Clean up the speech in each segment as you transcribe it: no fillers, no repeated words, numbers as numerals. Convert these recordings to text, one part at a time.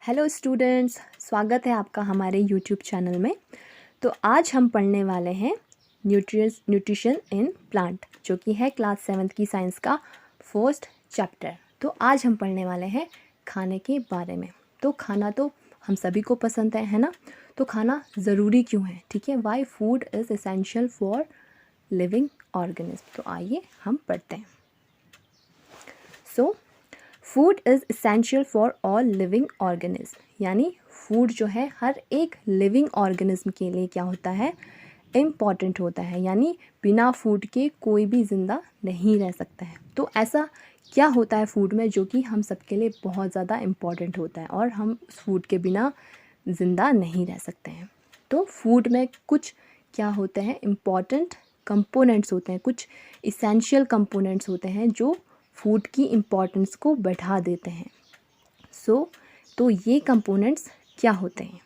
Hello students, स्वागत है आपका हमारे यूट्यूब चैनल में। तो आज हम पढ़ने वाले हैं न्यूट्रिशन इन प्लांट, जो कि है क्लास 7 की साइंस का फर्स्ट चैप्टर। तो आज हम पढ़ने वाले हैं खाने के बारे में। तो खाना तो हम सभी को पसंद है ना? तो खाना ज़रूरी क्यों है? ठीक है, why food is essential for living organism. तो आइए हम पढ़ते हैं। Food is essential for all living organism, यानी फूड जो है हर एक लिविंग ऑर्गेनिज्म के लिए क्या होता है, इम्पॉर्टेंट होता है। यानी बिना फूड के कोई भी ज़िंदा नहीं रह सकता है। तो ऐसा क्या होता है फूड में जो कि हम सबके लिए बहुत ज़्यादा इम्पॉर्टेंट होता है और हम उस फूड के बिना ज़िंदा नहीं रह सकते हैं। तो फूड में कुछ क्या होते हैं, इम्पॉर्टेंट कंपोनेंट्स होते हैं, कुछ इसेंशियल कंपोनेंट्स होते हैं जो फूड की इम्पॉर्टेंस को बढ़ा देते हैं। तो ये कंपोनेंट्स क्या होते हैं?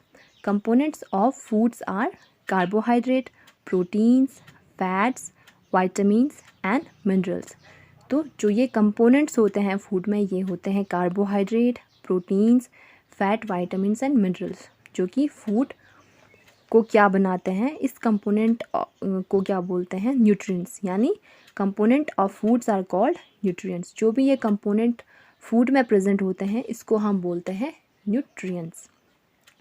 Components of foods are carbohydrate, proteins, fats, vitamins and minerals. तो जो ये कंपोनेंट्स होते हैं फूड में, ये होते हैं carbohydrate, proteins, fat, vitamins and minerals, जो कि फूड को क्या बनाते हैं, इस कंपोनेंट को क्या बोलते हैं, न्यूट्रिएंट्स। यानी component of foods are called nutrients. जो भी ये कंपोनेंट फूड में प्रेजेंट होते हैं इसको हम बोलते हैं nutrients.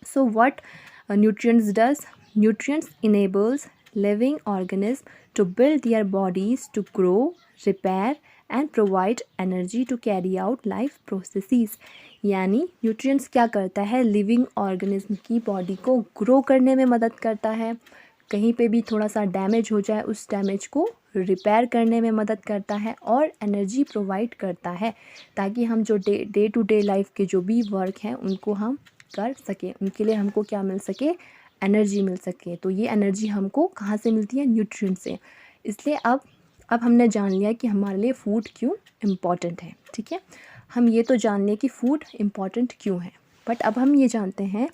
So what nutrients does? Nutrients enables living organism to build their bodies, to grow, repair and provide energy to carry out life processes. यानी न्यूट्रिएंट्स क्या करता है, लिविंग ऑर्गेनिज्म की बॉडी को ग्रो करने में मदद करता है। कहीं पे भी थोड़ा सा डैमेज हो जाए उस डैमेज को रिपेयर करने में मदद करता है और एनर्जी प्रोवाइड करता है, ताकि हम जो डे टू डे लाइफ के जो भी वर्क हैं उनको हम कर सकें, उनके लिए हमको क्या मिल सके, एनर्जी मिल सके। तो ये एनर्जी हमको कहाँ से मिलती है, न्यूट्रिएंट से। इसलिए अब हमने जान लिया कि हमारे लिए फूड क्यों इम्पॉर्टेंट है। ठीक है, हम ये तो जान लिया कि फ़ूड इम्पॉर्टेंट क्यों है, बट अब हम ये जानते हैं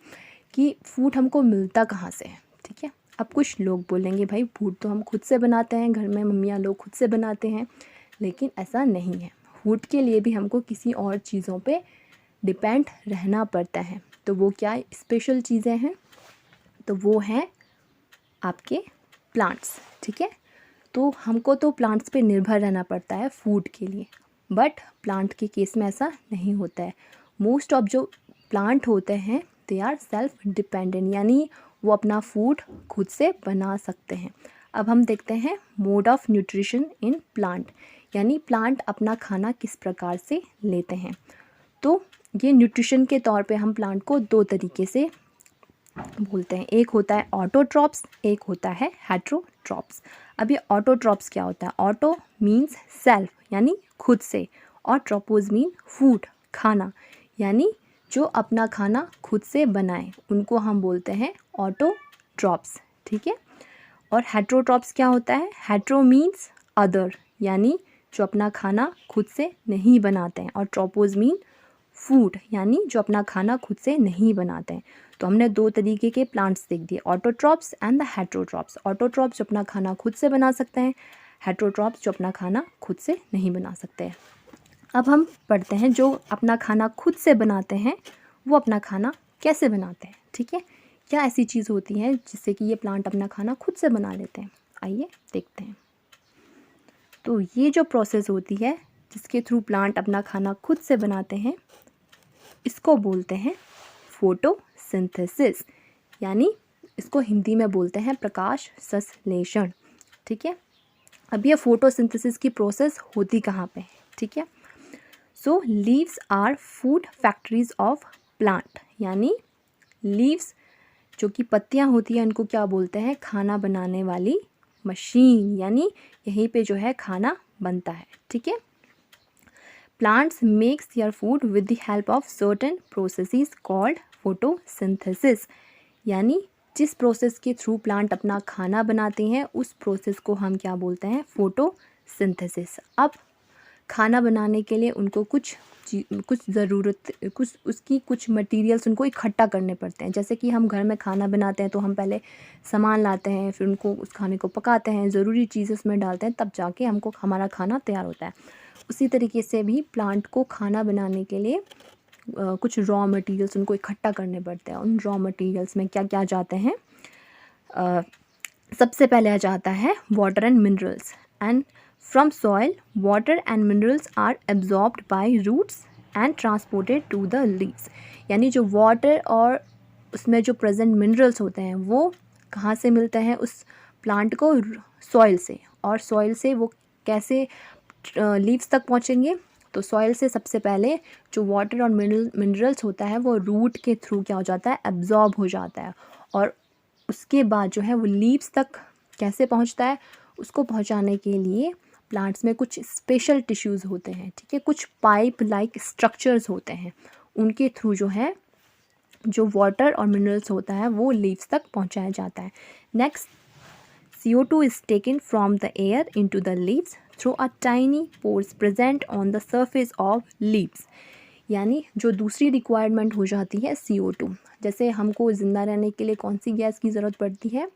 कि फ़ूड हमको मिलता कहाँ से है। ठीक है, अब कुछ लोग बोलेंगे भाई फूड तो हम खुद से बनाते हैं, घर में मम्मियाँ लोग खुद से बनाते हैं, लेकिन ऐसा नहीं है। फूड के लिए भी हमको किसी और चीज़ों पे डिपेंड रहना पड़ता है। तो वो क्या स्पेशल चीज़ें हैं? तो वो हैं आपके प्लांट्स। ठीक है, तो हमको तो प्लांट्स पे निर्भर रहना पड़ता है फूड के लिए, बट प्लांट के केस में ऐसा नहीं होता है। मोस्ट ऑफ जो प्लांट होते हैं दे आर सेल्फ डिपेंडेंट, यानी वो अपना फूड खुद से बना सकते हैं। अब हम देखते हैं mode of nutrition in plant, यानी प्लांट अपना खाना किस प्रकार से लेते हैं। तो ये न्यूट्रिशन के तौर पे हम प्लांट को दो तरीके से बोलते हैं, एक होता है ऑटोट्रॉप्स, एक होता है हेट्रोट्रॉप्स। अब ये ऑटोट्रॉप्स क्या होता है? ऑटो मीन्स सेल्फ, यानी खुद से, और ट्रोपोज मीन फूड, खाना, यानी जो अपना खाना खुद से बनाए उनको हम बोलते हैं ऑटोट्रॉप्स। ठीक है, और हेट्रोट्रॉप्स क्या होता है? हेट्रो मीन्स अदर, यानी जो अपना खाना खुद से नहीं बनाते हैं, और ट्रोपोज मीन फूड, यानी जो अपना खाना खुद से नहीं बनाते हैं। तो हमने दो तरीके के प्लांट्स देख दिए, autotrophs and the heterotrophs. Autotrophs जो अपना खाना खुद से बना सकते हैं, हेट्रोट्रॉप्स जो अपना खाना खुद से नहीं बना सकते हैं। अब हम पढ़ते हैं जो अपना खाना खुद से बनाते हैं वो अपना खाना कैसे बनाते हैं। ठीक है, क्या ऐसी चीज़ होती है जिससे कि ये प्लांट अपना खाना खुद से बना लेते हैं? आइए देखते हैं। तो ये जो प्रोसेस होती है जिसके थ्रू प्लांट अपना खाना खुद से बनाते हैं, इसको बोलते हैं फोटोसिंथेसिस, यानी इसको हिंदी में बोलते हैं प्रकाश संश्लेषण। ठीक है, अब ये फोटोसिंथेसिस की प्रोसेस होती कहाँ पे है? ठीक है, so leaves are food factories of plant, यानी लीव्स जो कि पत्तियाँ होती हैं उनको क्या बोलते हैं? खाना बनाने वाली मशीन, यानी यहीं पे जो है खाना बनता है। ठीक है, plants makes their food with the help of certain processes called photosynthesis, यानी जिस प्रोसेस के थ्रू प्लांट अपना खाना बनाते हैं उस प्रोसेस को हम क्या बोलते हैं? फोटोसिंथेसिस। अब खाना बनाने के लिए उनको कुछ ज़रूरत, कुछ मटेरियल्स उनको इकट्ठा करने पड़ते हैं। जैसे कि हम घर में खाना बनाते हैं तो हम पहले सामान लाते हैं, फिर उनको उस खाने को पकाते हैं, ज़रूरी चीज़ें उसमें डालते हैं, तब जाके हमको हमारा खाना तैयार होता है। उसी तरीके से भी प्लांट को खाना बनाने के लिए कुछ रॉ मटेरियल्स उनको इकट्ठा करने पड़ते हैं। उन रॉ मटेरियल्स में क्या क्या जाते हैं? सबसे पहले आ जाता है water and minerals. And from soil water and minerals are absorbed by roots and transported to the leaves. यानी जो वाटर और उसमें जो प्रेजेंट मिनरल्स होते हैं वो कहाँ से मिलते हैं? उस प्लांट को सॉइल से। और सॉइल से वो कैसे लीव्स तक पहुँचेंगे? तो सॉइल से सबसे पहले जो वाटर और मिनरल्स होता है वो रूट के थ्रू क्या हो जाता है? एब्जॉर्ब हो जाता है। और उसके बाद जो है वो लीव्स तक कैसे पहुंचता है? उसको पहुंचाने के लिए प्लांट्स में कुछ स्पेशल टिश्यूज़ होते हैं, ठीक है, कुछ पाइप लाइक स्ट्रक्चर्स होते हैं, उनके थ्रू जो है जो वाटर और मिनरल्स होता है वो लीव्स तक पहुंचाया जाता है। Next, CO2 is taken from the air into the leaves through a tiny pores present on the surface of leaves। यानी जो दूसरी रिक्वायरमेंट हो जाती है CO2। जैसे हमको ज़िंदा रहने के लिए कौन सी गैस की ज़रूरत पड़ती है?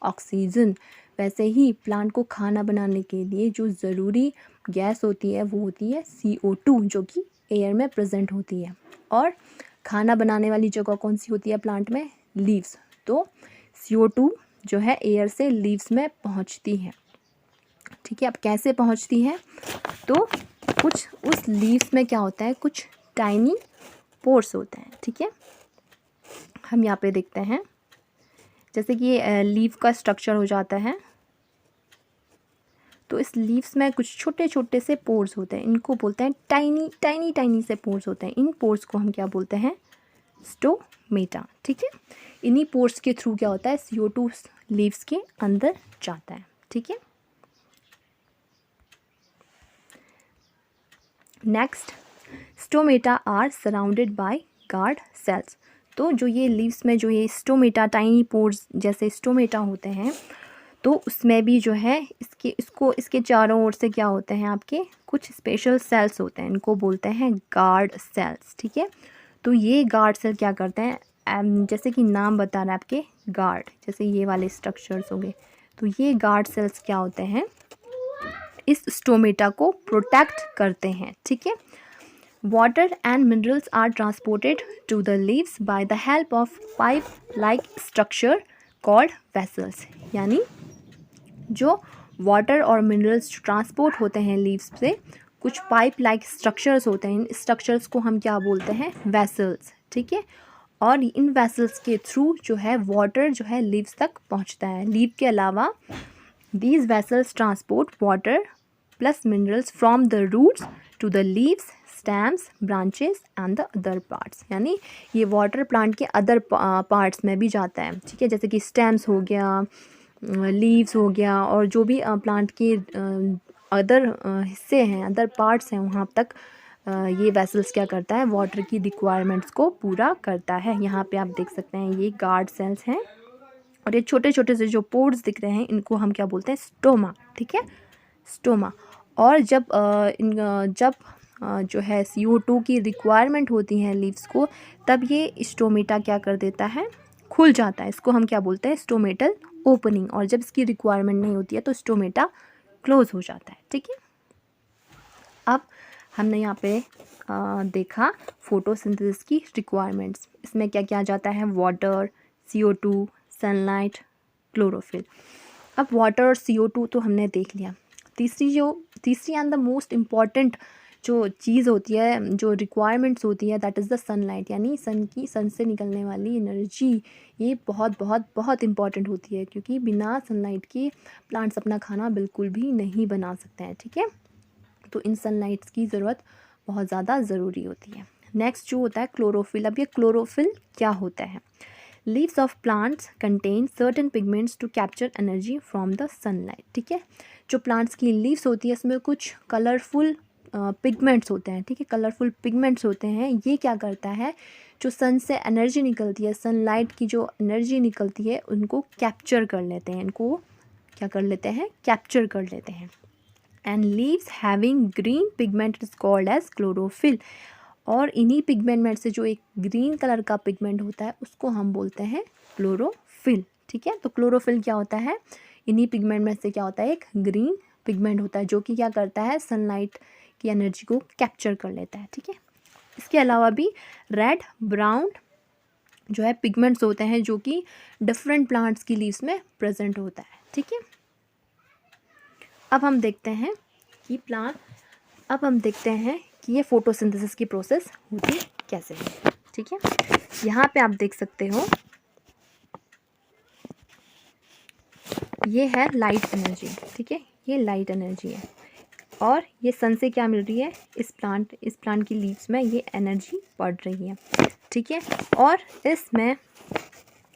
ऑक्सीजन। वैसे ही प्लांट को खाना बनाने के लिए जो ज़रूरी गैस होती है वो होती है CO2, जो कि एयर में प्रेजेंट होती है। और खाना बनाने वाली जगह कौन सी होती है प्लांट में? लीव्स। तो CO2 जो है एयर से लीव्स में पहुंचती है, ठीक है। अब कैसे पहुंचती है? तो कुछ उस लीव्स में क्या होता है? कुछ टाइनी पोर्स होते हैं, ठीक है। हम यहाँ पे देखते हैं जैसे कि ये लीव का स्ट्रक्चर हो जाता है, तो इस लीव्स में कुछ छोटे छोटे से पोर्स होते हैं, इनको बोलते हैं टाइनी टाइनी टाइनी से पोर्स होते हैं। इन पोर्स को हम क्या बोलते हैं? स्टोमेटा, ठीक है। इन्हीं पोर्स के थ्रू क्या होता है? CO2 लीव्स के अंदर जाता है, ठीक है। Next, stomata are surrounded by guard cells. तो जो ये लीव्स में जो ये स्टोमेटा टाइनी पोर्स जैसे स्टोमेटा होते हैं, तो उसमें भी जो है इसके चारों ओर से क्या होते हैं? आपके कुछ स्पेशल सेल्स होते हैं, इनको बोलते हैं गार्ड सेल्स, ठीक है। तो ये गार्ड सेल क्या करते हैं? जैसे कि नाम बता रहा है आपके गार्ड, जैसे ये वाले स्ट्रक्चर्स हो गए, तो ये गार्ड सेल्स क्या होते हैं? इस स्टोमेटा को प्रोटेक्ट करते हैं, ठीक है। Water and minerals are transported to the leaves by the help of pipe like structure called vessels. यानी जो वाटर और मिनरल्स ट्रांसपोर्ट होते हैं लीव्स से, कुछ पाइप लाइक स्ट्रक्चर्स होते हैं, इन स्ट्रक्चर्स को हम क्या बोलते हैं? वेसल्स, ठीक है। और इन वेसल्स के थ्रू जो है वाटर जो है लीव्स तक पहुंचता है। लीव के अलावा these vessels transport water plus minerals from the roots to the leaves, stems, branches and the other parts। यानी ये वाटर प्लांट के अदर पार्ट्स में भी जाता है, ठीक है। जैसे कि स्टेम्स हो गया, लीव्स हो गया, और जो भी प्लांट के अदर हिस्से हैं, अदर पार्ट्स हैं, वहाँ तक ये वेसल्स क्या करता है? वाटर की रिक्वायरमेंट्स को पूरा करता है। यहाँ पे आप देख सकते हैं ये गार्ड सेल्स हैं, और ये छोटे छोटे से जो पोर्स दिख रहे हैं इनको हम क्या बोलते हैं? स्टोमा, ठीक है, स्टोमा। और जब जो है CO2 की रिक्वायरमेंट होती है लीव्स को, तब ये स्टोमेटा क्या कर देता है? खुल जाता है। इसको हम क्या बोलते हैं? Stomatal opening. और जब इसकी रिक्वायरमेंट नहीं होती है तो स्टोमेटा क्लोज हो जाता है, ठीक है। अब हमने यहाँ पे देखा फोटोसिंथेसिस की रिक्वायरमेंट्स। इसमें क्या क्या जाता है? Water, CO2, sunlight, chlorophyll. अब वाटर और CO2 तो हमने देख लिया। तीसरी एंड द मोस्ट इम्पॉर्टेंट जो चीज़ होती है, जो रिक्वायरमेंट्स होती है, दैट इज़ द सनलाइट। यानी सन से निकलने वाली एनर्जी, ये बहुत बहुत बहुत इम्पॉर्टेंट होती है, क्योंकि बिना सनलाइट के प्लांट्स अपना खाना बिल्कुल भी नहीं बना सकते हैं, ठीक है। तो इन सनलाइट्स की ज़रूरत बहुत ज़्यादा ज़रूरी होती है। नेक्स्ट जो होता है क्लोरोफिल। अब ये क्लोरोफिल क्या होता है? Leaves of plants contain certain pigments to capture energy from the sunlight, ठीक है। जो प्लांट्स की लीव्स होती है इसमें कुछ कलरफुल पिगमेंट्स होते हैं, ठीक है, कलरफुल पिगमेंट्स होते हैं। ये क्या करता है? जो सन से एनर्जी निकलती है, सनलाइट की जो एनर्जी निकलती है, उनको कैप्चर कर लेते हैं, इनको क्या कर लेते हैं? कैप्चर कर लेते हैं। And leaves having green pigment is called as chlorophyll. और इन्हीं पिगमेंट में से जो एक ग्रीन कलर का पिगमेंट होता है उसको हम बोलते हैं क्लोरोफिल, ठीक है। तो क्लोरोफिल क्या होता है? इन्हीं पिगमेंट में से क्या होता है? एक ग्रीन पिगमेंट होता है, जो कि क्या करता है? सनलाइट की एनर्जी को कैप्चर कर लेता है, ठीक है। इसके अलावा भी रेड ब्राउन जो है पिगमेंट्स होते हैं जो कि डिफरेंट प्लांट्स की लीव्स में प्रेजेंट होता है। ठीक है, अब हम देखते हैं कि ये फोटोसिंथेसिस की प्रोसेस होती कैसे है। ठीक है, यहाँ पे आप देख सकते हो ये है लाइट एनर्जी। ठीक है, ये लाइट एनर्जी है और ये सन से क्या मिल रही है, इस प्लांट की लीव्स में ये एनर्जी पड़ रही है। ठीक है, और इसमें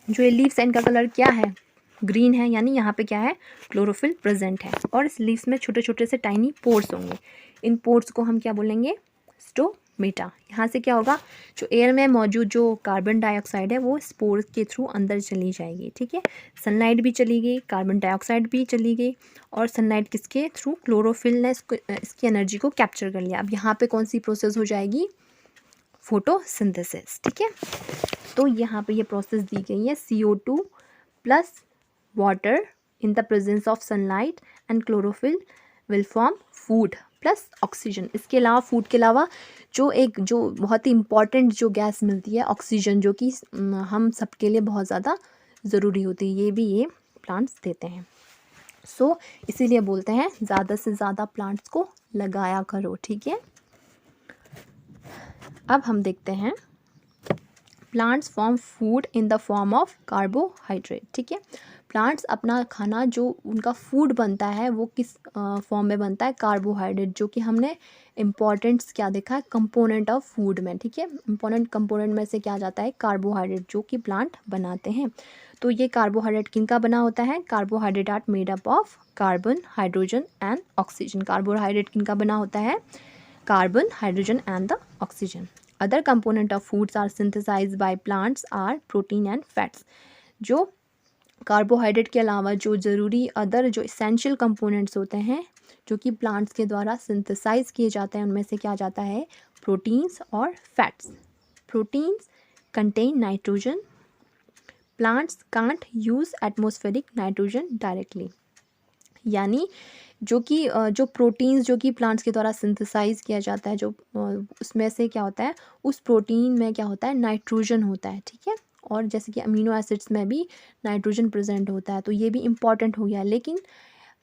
जो ये लीव्स है इनका कलर क्या है, ग्रीन है, यानी यहाँ पे क्या है, क्लोरोफिल प्रेजेंट है। और इस लीव्स में छोटे छोटे से टाइनी पोर्स होंगे। इन पोर्स को हम क्या बोलेंगे, स्टोमेटा। यहाँ से क्या होगा, जो एयर में मौजूद जो कार्बन डाइऑक्साइड है वो स्पोर्स के थ्रू अंदर चली जाएगी। ठीक है, सनलाइट भी चली गई, कार्बन डाइऑक्साइड भी चली गई, और सनलाइट किसके थ्रू, क्लोरोफिल ने इसकी एनर्जी को कैप्चर कर लिया। अब यहाँ पे कौन सी प्रोसेस हो जाएगी, फोटोसिंथेसिस। ठीक है, तो यहाँ पे ये प्रोसेस दी गई है, CO2 plus water in the presence of sunlight and chlorophyll will form food plus oxygen. इसके अलावा फूड के अलावा जो बहुत ही इम्पॉर्टेंट जो गैस मिलती है ऑक्सीजन, जो कि हम सबके लिए बहुत ज़्यादा ज़रूरी होती है, ये भी ये प्लांट्स देते हैं। सो इसीलिए बोलते हैं ज़्यादा से ज़्यादा प्लांट्स को लगाया करो। ठीक है, अब हम देखते हैं plants form food in the form of carbohydrate. ठीक है, प्लांट्स अपना खाना जो उनका फूड बनता है वो किस फॉर्म में बनता है, कार्बोहाइड्रेट, जो कि हमने इम्पॉर्टेंट्स क्या देखा है, कंपोनेंट ऑफ फूड में। ठीक है, इम्पॉर्टेंट कंपोनेंट में से क्या जाता है, कार्बोहाइड्रेट, जो कि प्लांट बनाते हैं। तो ये कार्बोहाइड्रेट किनका बना होता है, carbohydrate are made up of carbon, hydrogen and oxygen. Carbohydrate किनका बना होता है, carbon, hydrogen and the oxygen. Other component of foods are synthesized by plants are protein and fats। जो कार्बोहाइड्रेट के अलावा जो ज़रूरी अदर जो इसेंशियल कंपोनेंट्स होते हैं जो कि प्लांट्स के द्वारा सिंथेसाइज किए जाते हैं, उनमें से क्या जाता है, प्रोटीन्स और fats. Proteins contain nitrogen, plants can't use atmospheric nitrogen directly. यानी जो प्रोटीन्स जो कि प्लांट्स के द्वारा सिंथेसाइज किया जाता है, जो उसमें से क्या होता है, उस प्रोटीन में क्या होता है, नाइट्रोजन होता है। ठीक है, और जैसे कि अमीनो एसिड्स में भी नाइट्रोजन प्रेजेंट होता है, तो ये भी इम्पॉर्टेंट हो गया। लेकिन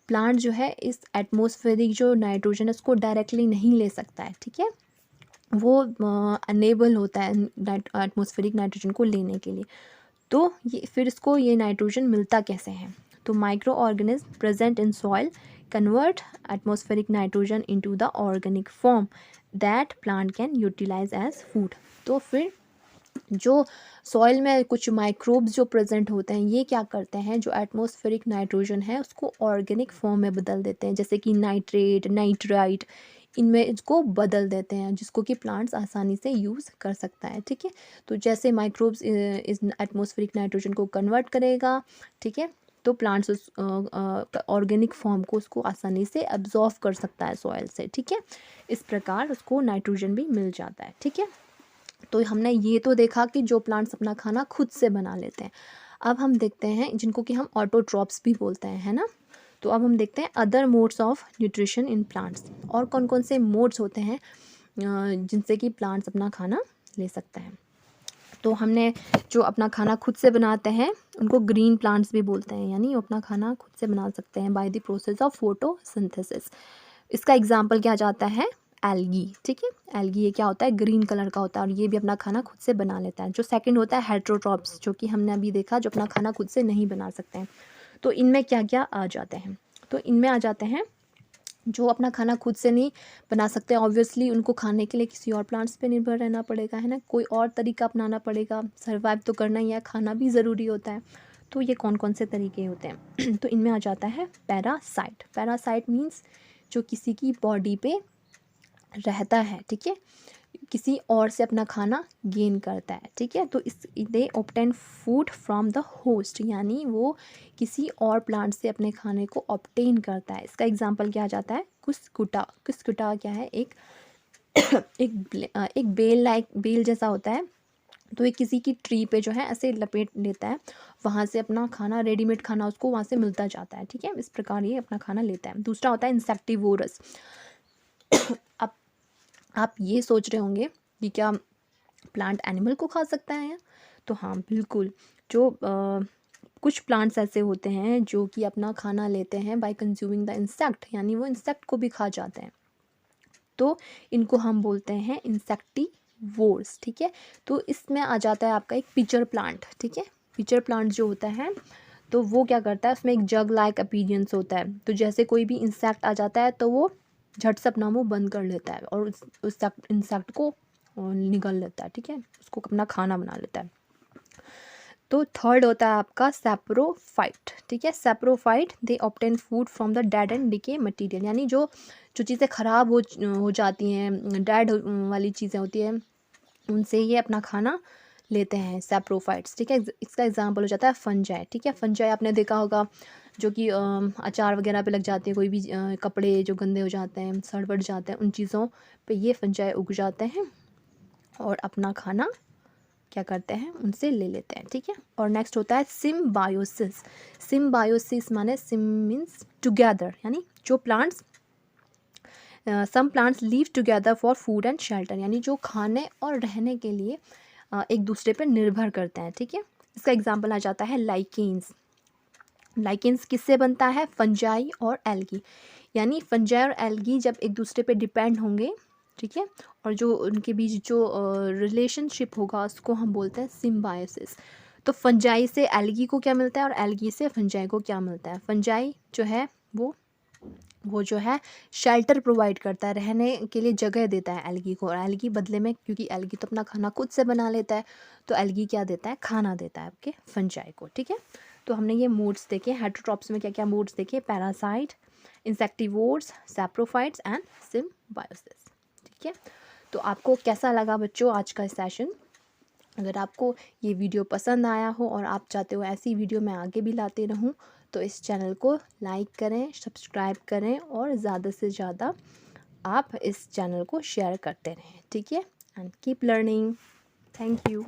प्लांट जो है इस एटमॉस्फेरिक जो नाइट्रोजन है उसको डायरेक्टली नहीं ले सकता है। ठीक है, वो अनेबल होता है एटमॉस्फेरिक नाइट्रोजन को लेने के लिए। तो ये नाइट्रोजन मिलता कैसे है, तो micro organism present in soil convert atmospheric nitrogen into the organic form that plant can utilize as food। तो फिर जो सॉइल में कुछ माइक्रोब्स जो प्रेजेंट होते हैं, ये क्या करते हैं, जो एटमॉस्फेरिक नाइट्रोजन है उसको ऑर्गेनिक फॉर्म में बदल देते हैं, जैसे कि नाइट्रेट, नाइट्राइट, इनमें इसको बदल देते हैं, जिसको कि प्लांट्स आसानी से यूज़ कर सकता है। ठीक है, तो जैसे माइक्रोब्स इस एटमॉस्फेरिक नाइट्रोजन को कन्वर्ट करेगा, ठीक है, तो प्लांट्स उस ऑर्गेनिक फॉर्म को उसको आसानी से एब्जॉर्व कर सकता है सॉइल से। ठीक है, इस प्रकार उसको नाइट्रोजन भी मिल जाता है। ठीक है, तो हमने ये तो देखा कि जो प्लांट्स अपना खाना खुद से बना लेते हैं। अब हम देखते हैं जिनको कि हम ऑटोट्रॉप्स भी बोलते हैं, है ना। तो अब हम देखते हैं other modes of nutrition in plants, और कौन कौन से मोड्स होते हैं जिनसे कि प्लांट्स अपना खाना ले सकते हैं। तो हमने जो अपना खाना खुद से बनाते हैं उनको ग्रीन प्लांट्स भी बोलते हैं, यानी वो अपना खाना खुद से बना सकते हैं by the process of photosynthesis. इसका एग्जांपल क्या जाता है, एल्गी। ठीक है, एल्गी ये क्या होता है, ग्रीन कलर का होता है, और ये भी अपना खाना खुद से बना लेता है। जो सेकंड होता है हेटेरोट्रॉप्स, जो कि हमने अभी देखा, जो अपना खाना खुद से नहीं बना सकते हैं। तो इनमें क्या क्या आ जाते हैं, तो इनमें आ जाते हैं जो अपना खाना खुद से नहीं बना सकते, ऑब्वियसली उनको खाने के लिए किसी और प्लांट्स पे निर्भर रहना पड़ेगा, है ना, कोई और तरीका अपनाना पड़ेगा, सर्वाइव तो करना ही है, खाना भी ज़रूरी होता है। तो ये कौन कौन से तरीके होते हैं तो इनमें आ जाता है पैरासाइट। पैरासाइट मीन्स जो किसी की बॉडी पे रहता है, ठीक है, किसी और से अपना खाना गेन करता है। ठीक है, तो इस they obtain food from the host, यानी वो किसी और प्लांट से अपने खाने को ऑब्टेन करता है। इसका एग्जांपल क्या आ जाता है, कुस्कुटा। कुस्कुटा क्या है, एक एक बेल जैसा होता है। तो ये किसी की ट्री पे जो है ऐसे लपेट लेता है, वहाँ से अपना खाना, रेडीमेड खाना उसको वहाँ से मिलता जाता है। ठीक है, इस प्रकार ये अपना खाना लेता है। दूसरा होता है इंसेक्टिवोरस। अब आप ये सोच रहे होंगे कि क्या प्लांट एनिमल को खा सकता है? तो हाँ बिल्कुल, जो कुछ प्लांट्स ऐसे होते हैं जो कि अपना खाना लेते हैं बाय कंज्यूमिंग द इंसेक्ट, यानी वो इंसेक्ट को भी खा जाते हैं। तो इनको हम बोलते हैं इंसेक्टिवोर्स, ठीक है। तो इसमें आ जाता है आपका एक पिचर प्लांट, ठीक है। पिचर प्लांट जो होता है तो वो क्या करता है, उसमें एक जग लाइक अपीयरेंस होता है। तो जैसे कोई भी इंसेक्ट आ जाता है तो वो झट से अपना मुंह बंद कर लेता है और उस इंसेक्ट को निगल लेता है, ठीक है, उसको अपना खाना बना लेता है। तो थर्ड होता है आपका सैप्रोफाइट, ठीक है। Saprophyte they obtain food from the dead and decay material, यानी जो जो चीज़ें ख़राब हो जाती हैं, डेड वाली चीज़ें होती हैं, उनसे ये अपना खाना लेते हैं सैप्रोफाइट्स, ठीक है। इसका एग्जांपल हो जाता है फंजाई, ठीक है। फंजाई आपने देखा होगा जो कि अचार वगैरह पे लग जाती है, कोई भी कपड़े जो गंदे हो जाते हैं, सड़ बड़ जाते हैं, उन चीज़ों पे ये फंजाई उग जाते हैं और अपना खाना क्या करते हैं, उनसे ले लेते हैं, ठीक है। और नेक्स्ट होता है सिम्बायोसिस। सिम्बायोसिस माने सिम मीन्स टुगेदर, यानी जो plants some plants live together for food and shelter, यानी जो खाने और रहने के लिए एक दूसरे पर निर्भर करते हैं, ठीक है। इसका एग्जांपल आ जाता है लाइकेन्स। लाइकेन्स किससे बनता है? फंजाई और एल्गी, यानी फंजाई और एल्गी जब एक दूसरे पे डिपेंड होंगे, ठीक है, और जो उनके बीच जो रिलेशनशिप होगा उसको हम बोलते हैं सिम्बायोसिस। तो फंजाई से एल्गी को क्या मिलता है और एल्गी से फंजाई को क्या मिलता है? फंजाई जो है वो जो है शेल्टर प्रोवाइड करता है, रहने के लिए जगह देता है एल्गी को, और एल्गी बदले में, क्योंकि एल्गी तो अपना खाना खुद से बना लेता है, तो एल्गी क्या देता है? खाना देता है आपके फंजाई को, ठीक है। तो हमने ये मोड्स देखे, हेटरोट्रॉप्स में क्या क्या मोड्स देखे, पैरासाइट, इंसेक्टिवोर्स, सैप्रोफाइट्स एंड सिम्बायोसिस, ठीक है। तो आपको कैसा लगा बच्चों आज का सेशन? अगर आपको ये वीडियो पसंद आया हो और आप चाहते हो ऐसी वीडियो मैं आगे भी लाते रहूं, तो इस चैनल को लाइक करें, सब्सक्राइब करें और ज़्यादा से ज़्यादा आप इस चैनल को शेयर करते रहें, ठीक है। And keep learning. Thank you.